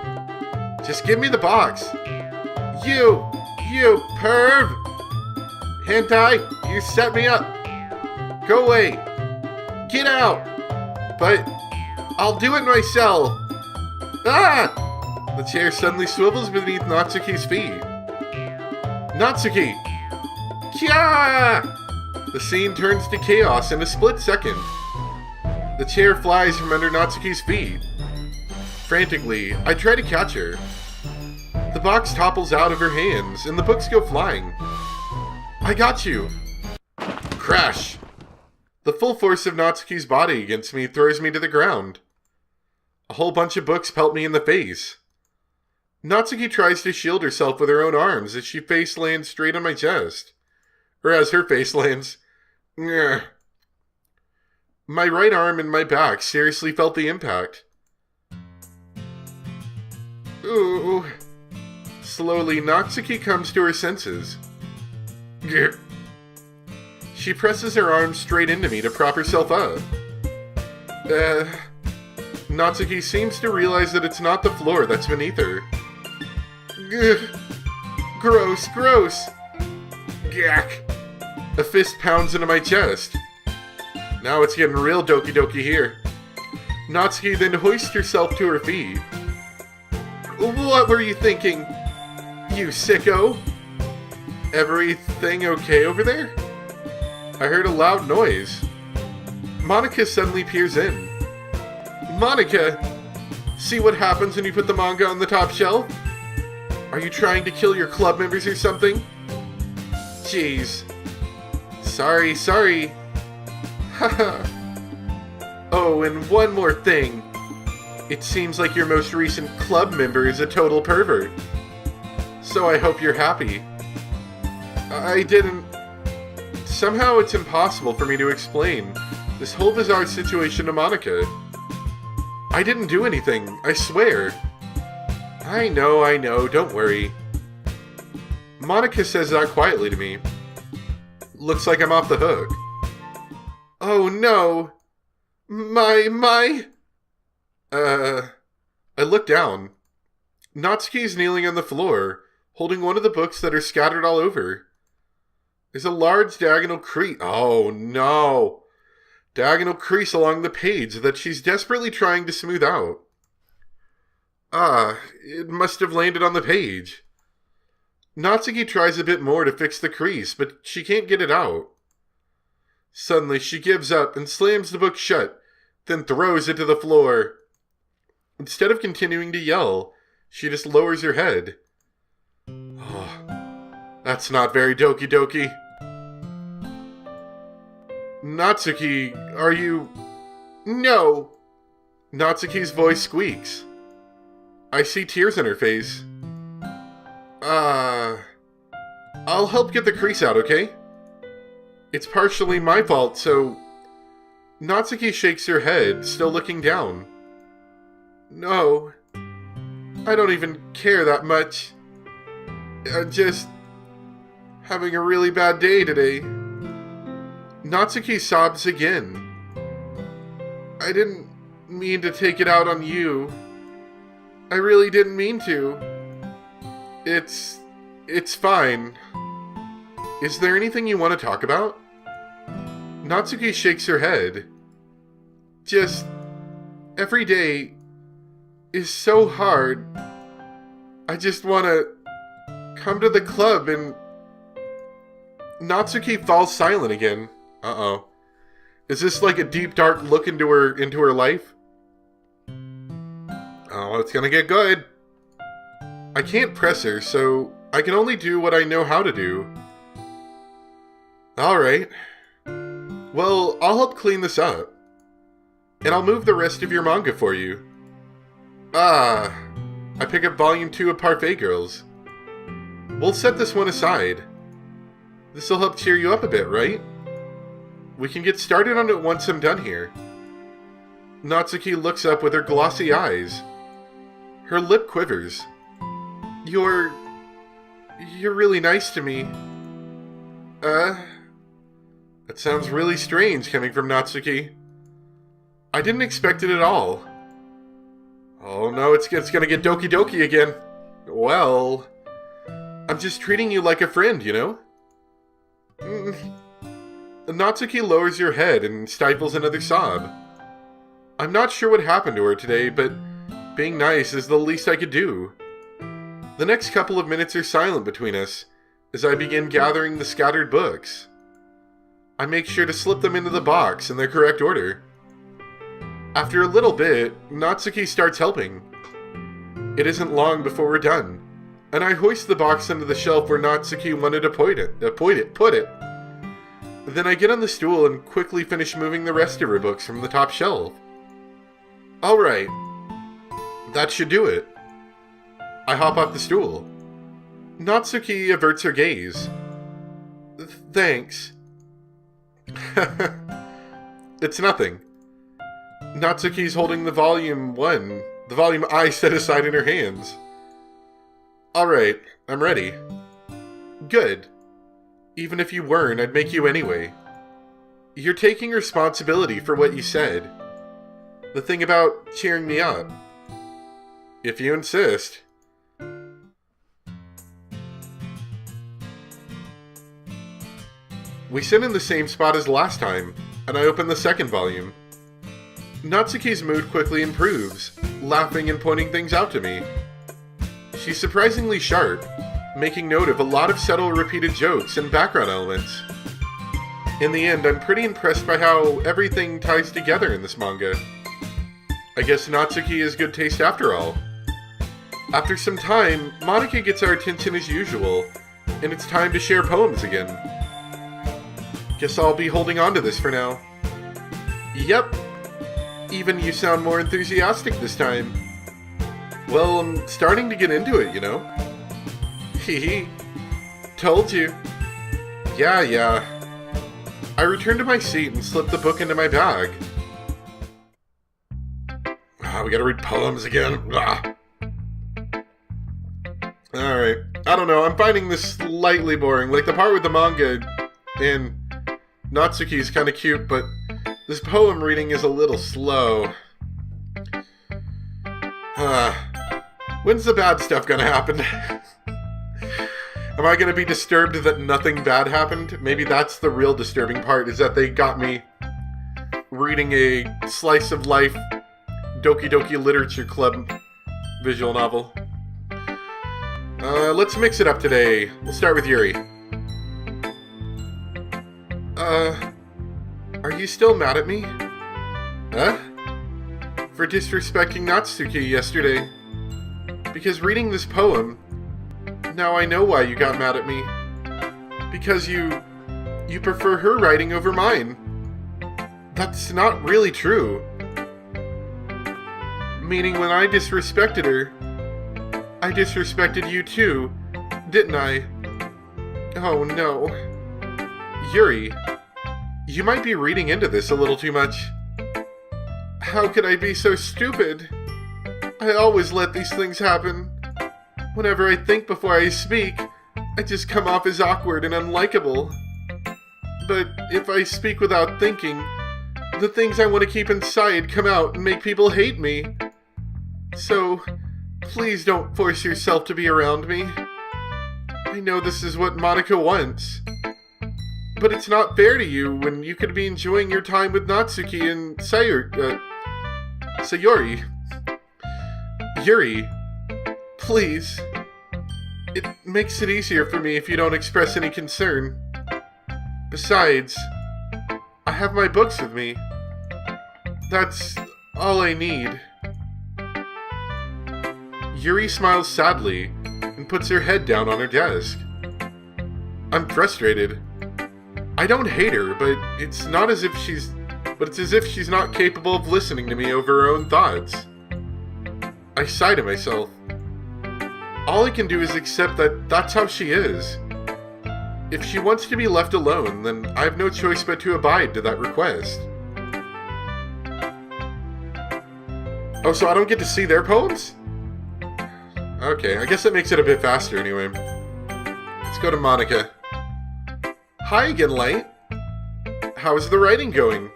Just give me the box. You perv! Hentai, you set me up. Go away. Get out. But I'll do it myself. Ah! The chair suddenly swivels beneath Natsuki's feet. Natsuki! Kya! The scene turns to chaos in a split second. The chair flies from under Natsuki's feet. Frantically, I try to catch her. The box topples out of her hands, and the books go flying. I got you! Crash! The full force of Natsuki's body against me throws me to the ground. A whole bunch of books pelt me in the face. Natsuki tries to shield herself with her own arms as she face lands straight on my chest. Or as her face lands. Ngh. My right arm and my back seriously felt the impact. Ooh. Slowly, Natsuki comes to her senses. Grr. She presses her arms straight into me to prop herself up. Natsuki seems to realize that it's not the floor that's beneath her. Grr. Gross. Gak. A fist pounds into my chest. Now it's getting real Doki Doki here. Natsuki then hoists herself to her feet. What were you thinking, you sicko? Everything okay over there? I heard a loud noise. Monica suddenly peers in. Monica! See what happens when you put the manga on the top shelf? Are you trying to kill your club members or something? Jeez. Sorry. Haha. Oh, and one more thing. It seems like your most recent club member is a total pervert. So I hope you're happy. I didn't... Somehow it's impossible for me to explain this whole bizarre situation to Monica. I didn't do anything, I swear. I know, don't worry. Monica says that quietly to me. Looks like I'm off the hook. Oh no! My... I look down. Natsuki's kneeling on the floor, holding one of the books that are scattered all over. There's a large diagonal crease. Oh no! Diagonal crease along the page that she's desperately trying to smooth out. It must have landed on the page. Natsuki tries a bit more to fix the crease, but she can't get it out. Suddenly, she gives up and slams the book shut, then throws it to the floor. Instead of continuing to yell, she just lowers her head. Oh, that's not very Doki Doki. Natsuki, are you... No! Natsuki's voice squeaks. I see tears in her face. I'll help get the crease out, okay? It's partially my fault, so... Natsuki shakes her head, still looking down. No. I don't even care that much. I'm just... having a really bad day today. Natsuki sobs again. I didn't mean to take it out on you. I really didn't mean to. It's fine. Is there anything you want to talk about? Natsuki shakes her head. Just... every day is so hard. I just want to come to the club and... Natsuki falls silent again. Uh-oh. Is this like a deep, dark look into her life? Oh, it's gonna get good. I can't press her, so I can only do what I know how to do. Alright. Well, I'll help clean this up. And I'll move the rest of your manga for you. I pick up Volume 2 of Parfait Girls. We'll set this one aside. This'll help cheer you up a bit, right? We can get started on it once I'm done here. Natsuki looks up with her glossy eyes. Her lip quivers. You're really nice to me. That sounds really strange coming from Natsuki. I didn't expect it at all. Oh no, it's gonna get Doki Doki again. Well, I'm just treating you like a friend, you know? Natsuki lowers her head and stifles another sob. I'm not sure what happened to her today, but being nice is the least I could do. The next couple of minutes are silent between us as I begin gathering the scattered books. I make sure to slip them into the box in their correct order. After a little bit, Natsuki starts helping. It isn't long before we're done, and I hoist the box onto the shelf where Natsuki wanted to put it. Then I get on the stool and quickly finish moving the rest of her books from the top shelf. Alright, that should do it. I hop off the stool. Natsuki averts her gaze. Thanks. It's nothing. Natsuki's holding the volume I set aside in her hands. Alright, I'm ready. Good. Even if you weren't, I'd make you anyway. You're taking responsibility for what you said. The thing about cheering me up. If you insist. We sit in the same spot as last time, and I open the second volume. Natsuki's mood quickly improves, laughing and pointing things out to me. She's surprisingly sharp, making note of a lot of subtle repeated jokes and background elements. In the end, I'm pretty impressed by how everything ties together in this manga. I guess Natsuki has good taste after all. After some time, Monica gets our attention as usual, and it's time to share poems again. Guess I'll be holding on to this for now. Yep. Even you sound more enthusiastic this time. Well, I'm starting to get into it, you know? Hehe. Told you. Yeah. I return to my seat and slip the book into my bag. We gotta read poems again. Alright. I don't know, I'm finding this slightly boring. Like, the part with the manga and Natsuki's kinda cute, but this poem reading is a little slow. When's the bad stuff gonna happen? Am I gonna be disturbed that nothing bad happened? Maybe that's the real disturbing part, is that they got me reading a slice of life Doki Doki Literature Club visual novel. Let's mix it up today. We'll start with Yuri. Are you still mad at me? Huh? For disrespecting Natsuki yesterday. Because reading this poem, now I know why you got mad at me. Because you prefer her writing over mine. That's not really true. Meaning when I disrespected her, I disrespected you too, didn't I? Oh no. Yuri, you might be reading into this a little too much. How could I be so stupid? I always let these things happen. Whenever I think before I speak, I just come off as awkward and unlikable. But if I speak without thinking, the things I want to keep inside come out and make people hate me. So, please don't force yourself to be around me. I know this is what Monica wants. But it's not fair to you when you could be enjoying your time with Natsuki and Sayori. Yuri, please. It makes it easier for me if you don't express any concern. Besides, I have my books with me. That's all I need. Yuri smiles sadly and puts her head down on her desk. I'm frustrated. I don't hate her, but it's as if she's not capable of listening to me over her own thoughts. I sigh to myself. All I can do is accept that that's how she is. If she wants to be left alone, then I have no choice but to abide to that request. Oh, so I don't get to see their poems? Okay, I guess that makes it a bit faster anyway. Let's go to Monica. Hi again, Light. How's the writing going?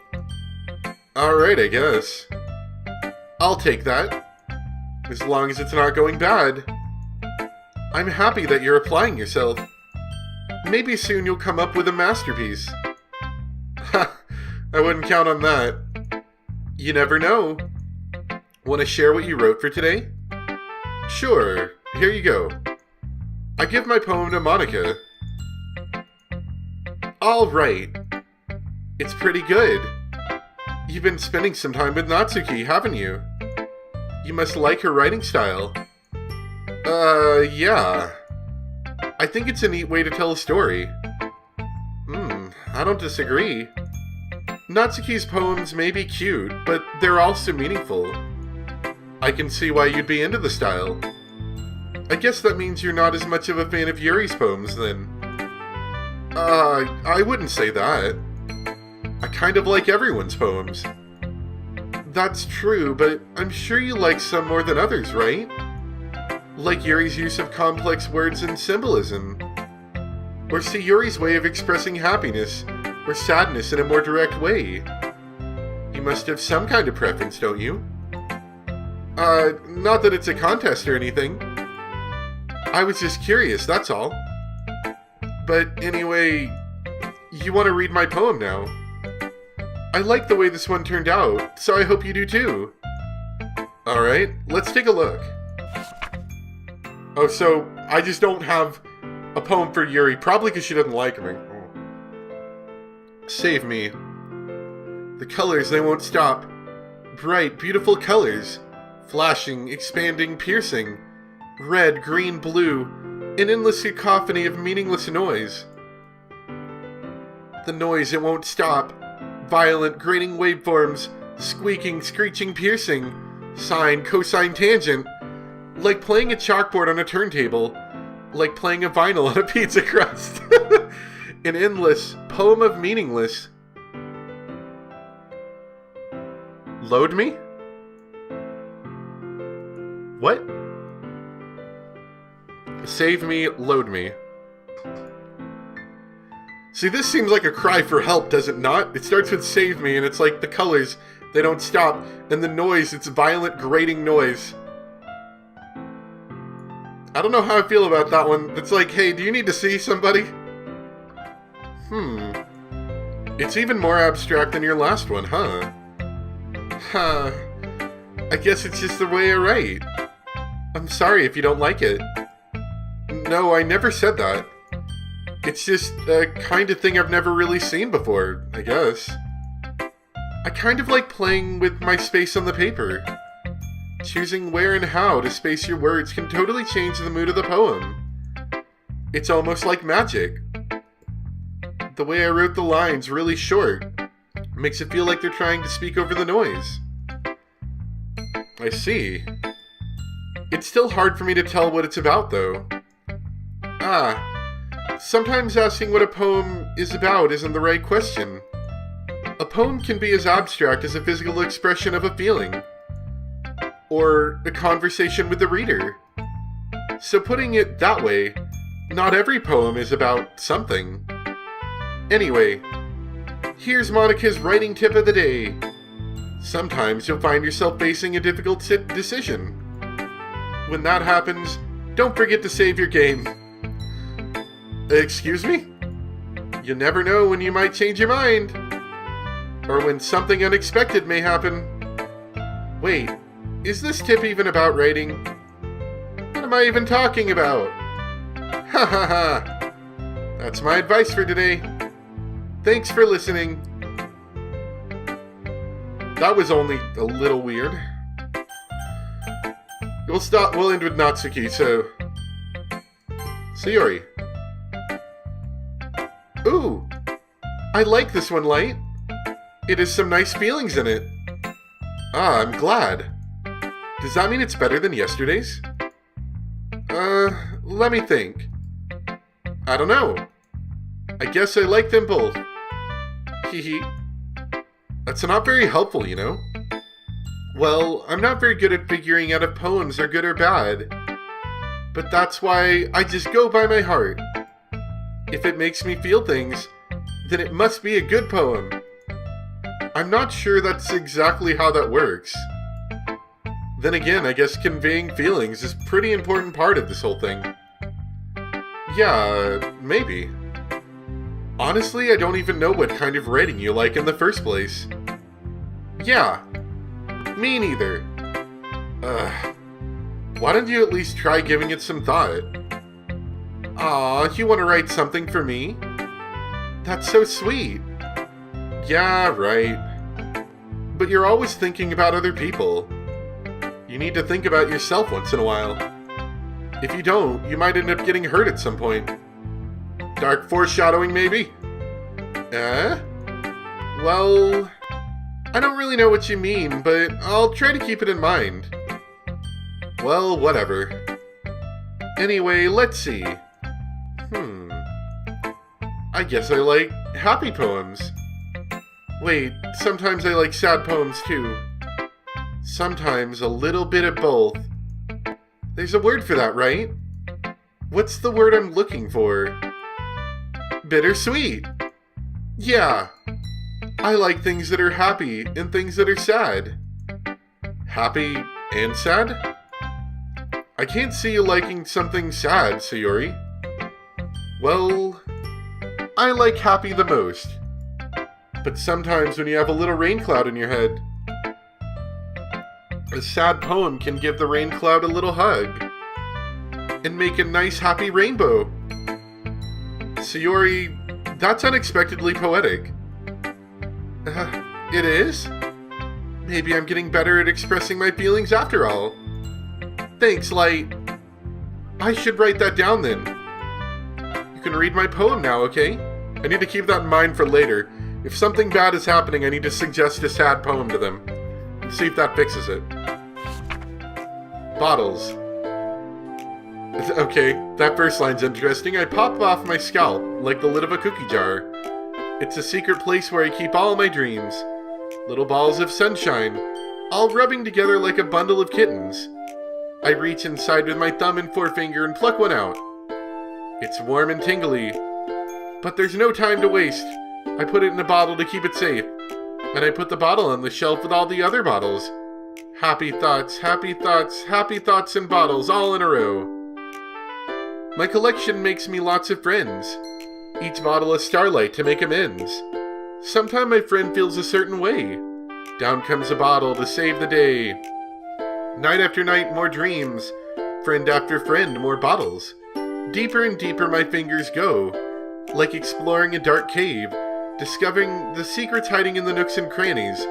Alright, I guess. I'll take that. As long as it's not going bad. I'm happy that you're applying yourself. Maybe soon you'll come up with a masterpiece. Ha! I wouldn't count on that. You never know. Want to share what you wrote for today? Sure, here you go. I give my poem to Monica. Alright. It's pretty good. You've been spending some time with Natsuki, haven't you? You must like her writing style. Yeah. I think it's a neat way to tell a story. I don't disagree. Natsuki's poems may be cute, but they're also meaningful. I can see why you'd be into the style. I guess that means you're not as much of a fan of Yuri's poems, then. I wouldn't say that. I kind of like everyone's poems. That's true, but I'm sure you like some more than others, right? Like Yuri's use of complex words and symbolism. Or see Yuri's way of expressing happiness or sadness in a more direct way. You must have some kind of preference, don't you? Not that it's a contest or anything. I was just curious, that's all. But anyway, you want to read my poem now? I like the way this one turned out, so I hope you do too. Alright, let's take a look. Oh, so I just don't have a poem for Yuri, probably because she doesn't like me. Save me. The colors, they won't stop. Bright, beautiful colors. Flashing, expanding, piercing. Red, green, blue. An endless cacophony of meaningless noise. The noise, it won't stop. Violent, grating waveforms. Squeaking, screeching, piercing. Sine, cosine, tangent. Like playing a chalkboard on a turntable. Like playing a vinyl on a pizza crust. An endless poem of meaningless. Load me? What? Save me, load me. See, this seems like a cry for help, does it not? It starts with save me, and it's like the colors, they don't stop, and the noise, it's violent, grating noise. I don't know how I feel about that one. It's like, hey, do you need to see somebody? It's even more abstract than your last one, huh? I guess it's just the way I write. I'm sorry if you don't like it. No, I never said that. It's just a kind of thing I've never really seen before, I guess. I kind of like playing with my space on the paper. Choosing where and how to space your words can totally change the mood of the poem. It's almost like magic. The way I wrote the lines really short makes it feel like they're trying to speak over the noise. I see. It's still hard for me to tell what it's about, though. Sometimes asking what a poem is about isn't the right question. A poem can be as abstract as a physical expression of a feeling, or a conversation with the reader. So putting it that way, not every poem is about something. Anyway, here's Monica's writing tip of the day. Sometimes you'll find yourself facing a difficult decision. When that happens, don't forget to save your game. Excuse me? You never know when you might change your mind. Or when something unexpected may happen. Wait, is this tip even about writing? What am I even talking about? Ha ha ha! That's my advice for today. Thanks for listening. That was only a little weird. We'll end with Natsuki, so... Sayori. Ooh! I like this one, Light. It has some nice feelings in it. Ah, I'm glad. Does that mean it's better than yesterday's? Let me think. I don't know. I guess I like them both. Hehe. That's not very helpful, you know? Well, I'm not very good at figuring out if poems are good or bad. But that's why I just go by my heart. If it makes me feel things, then it must be a good poem. I'm not sure that's exactly how that works. Then again, I guess conveying feelings is a pretty important part of this whole thing. Yeah, maybe. Honestly, I don't even know what kind of writing you like in the first place. Yeah, me neither. Why don't you at least try giving it some thought? Aw, you want to write something for me? That's so sweet. Yeah, right. But you're always thinking about other people. You need to think about yourself once in a while. If you don't, you might end up getting hurt at some point. Dark foreshadowing, maybe? Well, I don't really know what you mean, but I'll try to keep it in mind. Well, whatever. Anyway, let's see. I guess I like happy poems. Wait, sometimes I like sad poems too. Sometimes a little bit of both. There's a word for that, right? What's the word I'm looking for? Bittersweet. Yeah. I like things that are happy and things that are sad. Happy and sad? I can't see you liking something sad, Sayori. Well, I like happy the most. But sometimes when you have a little rain cloud in your head, a sad poem can give the rain cloud a little hug and make a nice happy rainbow. Sayori, that's unexpectedly poetic. It is? Maybe I'm getting better at expressing my feelings after all. Thanks, Light. I should write that down then. You can read my poem now, okay? I need to keep that in mind for later. If something bad is happening, I need to suggest a sad poem to them. See if that fixes it. Bottles. Okay, that first line's interesting. I pop off my scalp, like the lid of a cookie jar. It's a secret place where I keep all my dreams. Little balls of sunshine, all rubbing together like a bundle of kittens. I reach inside with my thumb and forefinger and pluck one out. It's warm and tingly, but there's no time to waste. I put it in a bottle to keep it safe, and I put the bottle on the shelf with all the other bottles. Happy thoughts, happy thoughts, happy thoughts and bottles all in a row. My collection makes me lots of friends. Each bottle a starlight to make amends. Sometime my friend feels a certain way. Down comes a bottle to save the day. Night after night, more dreams. Friend after friend, more bottles. Deeper and deeper my fingers go, like exploring a dark cave, discovering the secrets hiding in the nooks and crannies.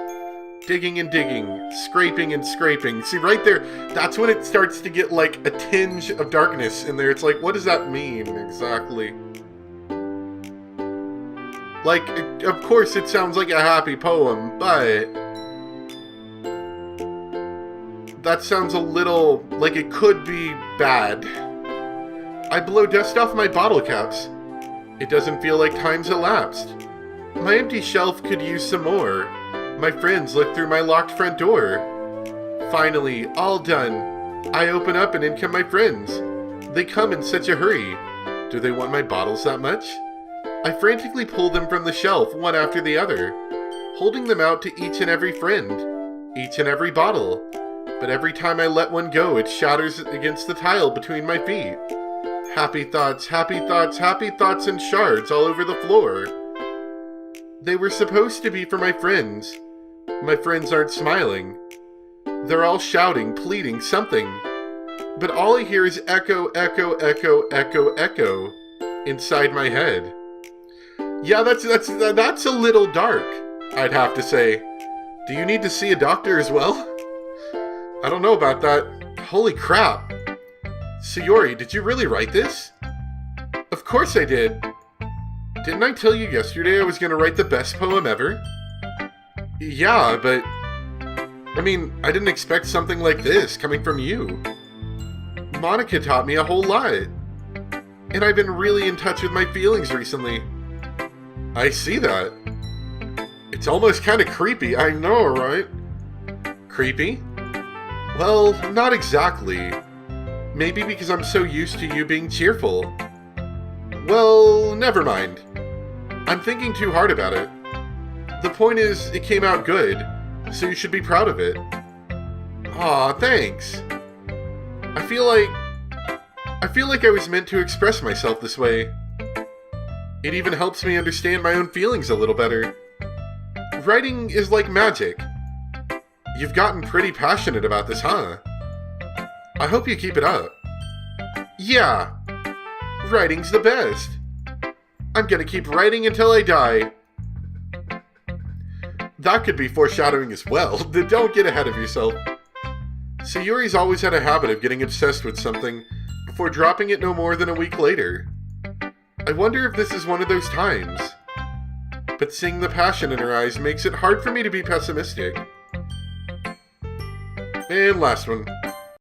Digging and digging, scraping and scraping. See, right there, that's when it starts to get like a tinge of darkness in there. It's like, what does that mean exactly? Like, of course it sounds like a happy poem, but that sounds a little like it could be bad. I blow dust off my bottle caps. It doesn't feel like time's elapsed. My empty shelf could use some more. My friends look through my locked front door. Finally, all done. I open up and in come my friends. They come in such a hurry. Do they want my bottles that much? I frantically pull them from the shelf, one after the other, holding them out to each and every friend, each and every bottle. But every time I let one go, it shatters against the tile between my feet. Happy thoughts, happy thoughts, happy thoughts and shards all over the floor. They were supposed to be for my friends. My friends aren't smiling. They're all shouting, pleading something. but all I hear is echo, echo, echo, echo, echo inside my head. Yeah, that's a little dark, I'd have to say. Do you need to see a doctor as well? I don't know about that. Holy crap. Sayori, did you really write this? Of course I did. Didn't I tell you yesterday I was going to write the best poem ever? Yeah, but... I mean, I didn't expect something like this coming from you. Monica taught me a whole lot. And I've been really in touch with my feelings recently. I see that. It's almost kind of creepy, I know, right? Creepy? Well, not exactly. Maybe because I'm so used to you being cheerful. Well, never mind. I'm thinking too hard about it. The point is, it came out good, so you should be proud of it. Aw, thanks. I feel like I was meant to express myself this way. It even helps me understand my own feelings a little better. Writing is like magic. You've gotten pretty passionate about this, huh? I hope you keep it up. Yeah, writing's the best. I'm gonna keep writing until I die. That could be foreshadowing as well. Don't get ahead of yourself. Sayori's always had a habit of getting obsessed with something before dropping it no more than a week later. I wonder if this is one of those times. But seeing the passion in her eyes makes it hard for me to be pessimistic. And last one.